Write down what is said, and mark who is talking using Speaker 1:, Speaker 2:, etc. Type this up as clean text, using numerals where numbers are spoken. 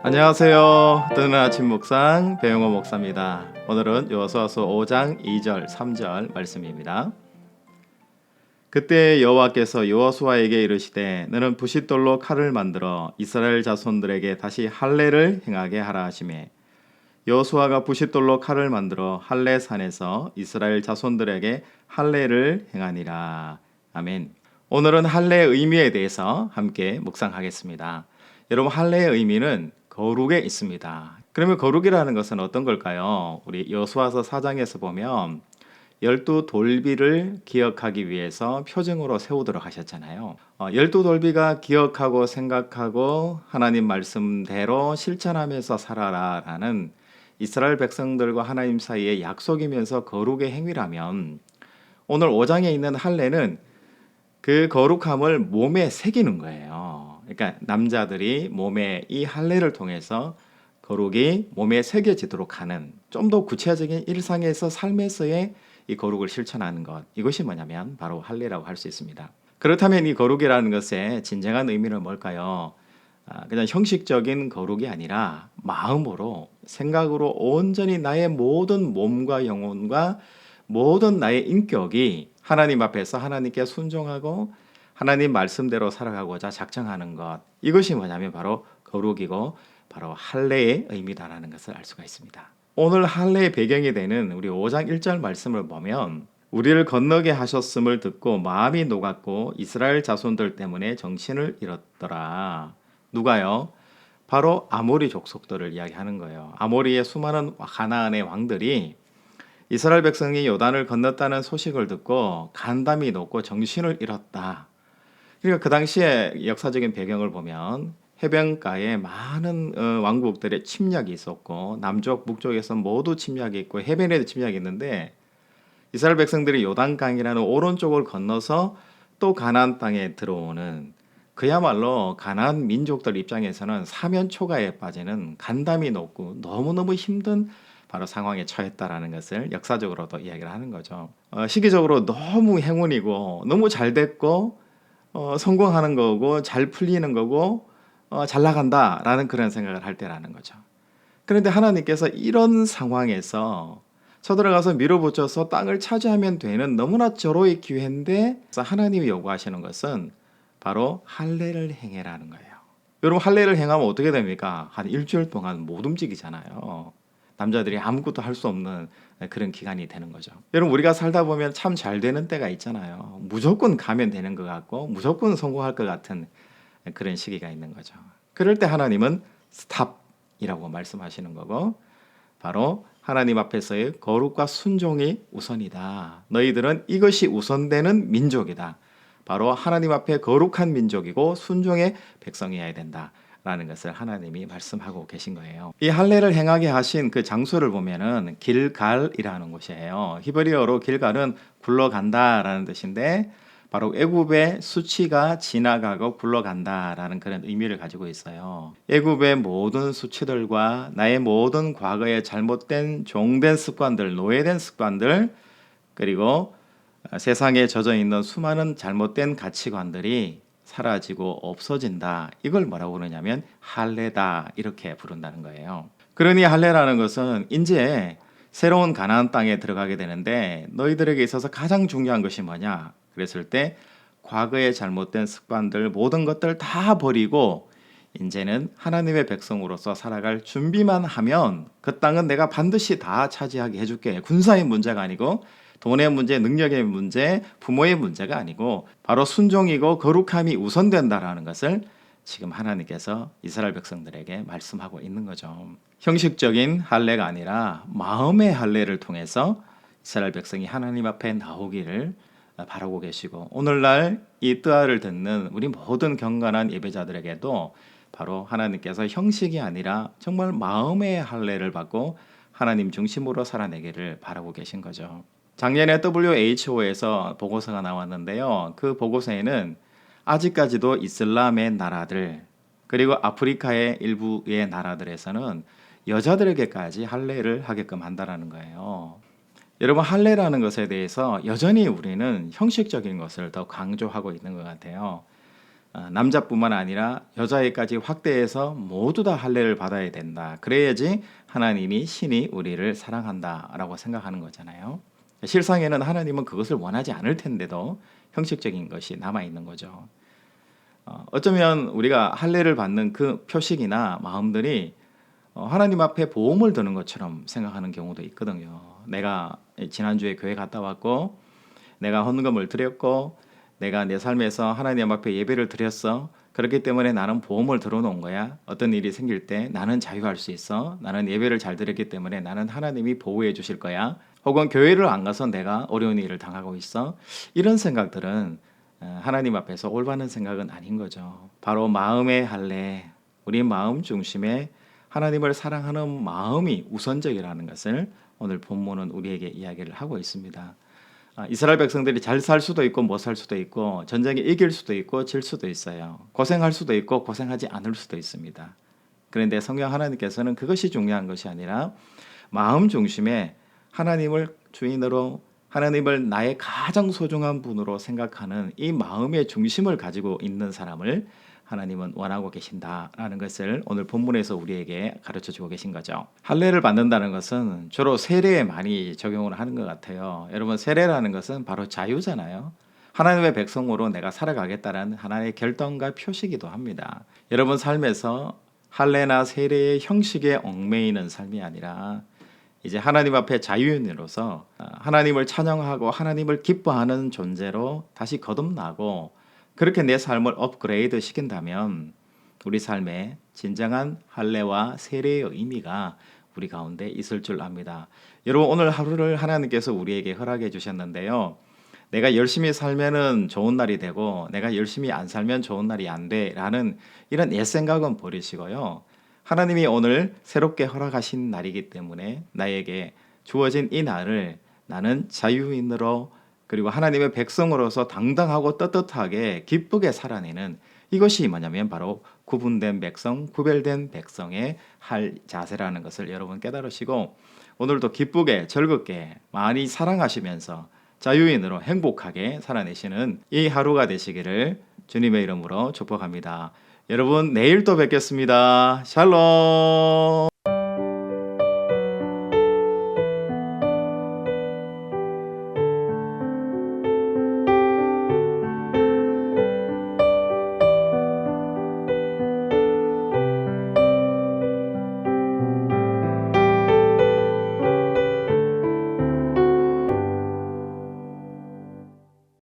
Speaker 1: 안녕하세요. 뜨는 아침 묵상 배용호 목사입니다. 오늘은 여호수아서 5장 2절 3절 말씀입니다. 그때 여호와께서 여호수아에게 이르시되 너는 부싯돌로 칼을 만들어 이스라엘 자손들에게 다시 할례를 행하게 하라 하시매 여호수아가 부싯돌로 칼을 만들어 할례 산에서 이스라엘 자손들에게 할례를 행하니라. 아멘. 오늘은 할례의 의미에 대해서 함께 묵상하겠습니다. 여러분, 할례의 의미는 거룩에 있습니다. 그러면 거룩이라는 것은 어떤 걸까요? 우리 여호수아서 4장에서 보면 12돌비를 기억하기 위해서 표징으로 세우도록 하셨잖아요. 12돌비가 기억하고 생각하고 하나님 말씀대로 실천하면서 살아라라는 이스라엘 백성들과 하나님 사이의 약속이면서 거룩의 행위라면, 오늘 5장에 있는 할례는 그 거룩함을 몸에 새기는 거예요. 그러니까 남자들이 몸에 이 할례를 통해서 거룩이 몸에 새겨지도록 하는, 좀 더 구체적인 일상에서 삶에서의 이 거룩을 실천하는 것, 이것이 뭐냐면 바로 할례라고 할 수 있습니다. 그렇다면 이 거룩이라는 것의 진정한 의미는 뭘까요? 그냥 형식적인 거룩이 아니라 마음으로, 생각으로 온전히 나의 모든 몸과 영혼과 모든 나의 인격이 하나님 앞에서 하나님께 순종하고 하나님 말씀대로 살아가고자 작정하는 것, 이것이 뭐냐면 바로 거룩이고 바로 할례의 의미다라는 것을 알 수가 있습니다. 오늘 할례의 배경이 되는 우리 5장 1절 말씀을 보면 우리를 건너게 하셨음을 듣고 마음이 녹았고 이스라엘 자손들 때문에 정신을 잃었더라. 누가요? 바로 아모리 족속들을 이야기하는 거예요. 아모리의 수많은 가나안의 왕들이 이스라엘 백성이 요단을 건넜다는 소식을 듣고 간담이 높고 정신을 잃었다. 그러니까 그 당시에 역사적인 배경을 보면 해변가에 많은 왕국들의 침략이 있었고 남쪽 북쪽에서 모두 침략이 있고 해변에도 침략이 있는데 이스라엘 백성들이 요단강이라는 오른쪽을 건너서 또 가나안 땅에 들어오는, 그야말로 가나안 민족들 입장에서는 사면초가에 빠지는 간담이 높고 너무너무 힘든 바로 상황에 처했다라는 것을 역사적으로도 이야기를 하는 거죠. 시기적으로 너무 행운이고 너무 잘 됐고 성공하는 거고 잘 풀리는 거고 잘 나간다라는 그런 생각을 할 때라는 거죠. 그런데 하나님께서 이런 상황에서 쳐들어가서 밀어붙여서 땅을 차지하면 되는 너무나 절호의 기회인데 하나님이 요구하시는 것은 바로 할례를 행해라는 거예요. 여러분, 할례를 행하면 어떻게 됩니까? 한 일주일 동안 못 움직이잖아요. 남자들이 아무것도 할 수 없는 그런 기간이 되는 거죠. 여러분, 우리가 살다 보면 참 잘 되는 때가 있잖아요. 무조건 가면 되는 것 같고 무조건 성공할 것 같은 그런 시기가 있는 거죠. 그럴 때 하나님은 스탑이라고 말씀하시는 거고, 바로 하나님 앞에서의 거룩과 순종이 우선이다. 너희들은 이것이 우선되는 민족이다. 바로 하나님 앞에 거룩한 민족이고 순종의 백성이어야 된다 라는 것을 하나님이 말씀하고 계신 거예요. 이 할례를 행하게 하신 그 장소를 보면은 길갈이라는 곳이에요. 히브리어로 길갈은 굴러간다라는 뜻인데 바로 애굽의 수치가 지나가고 굴러간다라는 그런 의미를 가지고 있어요. 애굽의 모든 수치들과 나의 모든 과거의 잘못된 종된 습관들, 노예된 습관들, 그리고 세상에 젖어 있는 수많은 잘못된 가치관들이 사라지고 없어진다. 이걸 뭐라고 그러냐면 할례다, 이렇게 부른다는 거예요. 그러니 할례라는 것은 이제 새로운 가나안 땅에 들어가게 되는데 너희들에게 있어서 가장 중요한 것이 뭐냐? 그랬을 때 과거의 잘못된 습관들, 모든 것들 다 버리고 이제는 하나님의 백성으로서 살아갈 준비만 하면 그 땅은 내가 반드시 다 차지하게 해줄게. 군사의 문제가 아니고 돈의 문제, 능력의 문제, 부모의 문제가 아니고 바로 순종이고 거룩함이 우선된다라는 것을 지금 하나님께서 이스라엘 백성들에게 말씀하고 있는 거죠. 형식적인 할례가 아니라 마음의 할례를 통해서 이스라엘 백성이 하나님 앞에 나오기를 바라고 계시고, 오늘날 이 뜨아를 듣는 우리 모든 경건한 예배자들에게도 바로 하나님께서 형식이 아니라 정말 마음의 할례를 받고 하나님 중심으로 살아내기를 바라고 계신 거죠. 작년에 WHO에서 보고서가 나왔는데요. 그 보고서에는 아직까지도 이슬람의 나라들, 그리고 아프리카의 일부의 나라들에서는 여자들에게까지 할례를 하게끔 한다라는 거예요. 여러분, 할례라는 것에 대해서 여전히 우리는 형식적인 것을 더 강조하고 있는 것 같아요. 남자뿐만 아니라 여자애까지 확대해서 모두 다 할례를 받아야 된다. 그래야지 하나님이 신이 우리를 사랑한다라고 생각하는 거잖아요. 실상에는 하나님은 그것을 원하지 않을 텐데도 형식적인 것이 남아 있는 거죠. 어쩌면 우리가 할례를 받는 그 표식이나 마음들이 하나님 앞에 보험을 드는 것처럼 생각하는 경우도 있거든요. 내가 지난주에 교회 갔다 왔고, 내가 헌금을 드렸고, 내가 내 삶에서 하나님 앞에 예배를 드렸어. 그렇기 때문에 나는 보험을 들어놓은 거야. 어떤 일이 생길 때 나는 자유할 수 있어. 나는 예배를 잘 드렸기 때문에 나는 하나님이 보호해 주실 거야. 혹은 교회를 안 가서 내가 어려운 일을 당하고 있어. 이런 생각들은 하나님 앞에서 올바른 생각은 아닌 거죠. 바로 마음의 할례, 우리 마음 중심에 하나님을 사랑하는 마음이 우선적이라는 것을 오늘 본문은 우리에게 이야기를 하고 있습니다. 이스라엘 백성들이 잘 살 수도 있고 못 살 수도 있고 전쟁에 이길 수도 있고 질 수도 있어요. 고생할 수도 있고 고생하지 않을 수도 있습니다. 그런데 성경 하나님께서는 그것이 중요한 것이 아니라 마음 중심에 하나님을 주인으로, 하나님을 나의 가장 소중한 분으로 생각하는 이 마음의 중심을 가지고 있는 사람을 하나님은 원하고 계신다라는 것을 오늘 본문에서 우리에게 가르쳐 주고 계신 거죠. 할례를 받는다는 것은 주로 세례에 많이 적용을 하는 것 같아요. 여러분, 세례라는 것은 바로 자유잖아요. 하나님의 백성으로 내가 살아가겠다는 하나의 결단과 표시이기도 합니다. 여러분 삶에서 할례나 세례의 형식에 얽매이는 삶이 아니라 이제 하나님 앞에 자유인으로서 하나님을 찬양하고 하나님을 기뻐하는 존재로 다시 거듭나고 그렇게 내 삶을 업그레이드 시킨다면 우리 삶에 진정한 할례와 세례의 의미가 우리 가운데 있을 줄 압니다. 여러분, 오늘 하루를 하나님께서 우리에게 허락해 주셨는데요. 내가 열심히 살면은 좋은 날이 되고 내가 열심히 안 살면 좋은 날이 안 돼라는 이런 옛 생각은 버리시고요. 하나님이 오늘 새롭게 허락하신 날이기 때문에 나에게 주어진 이 날을 나는 자유인으로 그리고 하나님의 백성으로서 당당하고 떳떳하게 기쁘게 살아내는, 이것이 뭐냐면 바로 구분된 백성, 구별된 백성의 할 자세라는 것을 여러분 깨달으시고 오늘도 기쁘게 즐겁게 많이 사랑하시면서 자유인으로 행복하게 살아내시는 이 하루가 되시기를 주님의 이름으로 축복합니다. 여러분, 내일 또 뵙겠습니다. 샬롬.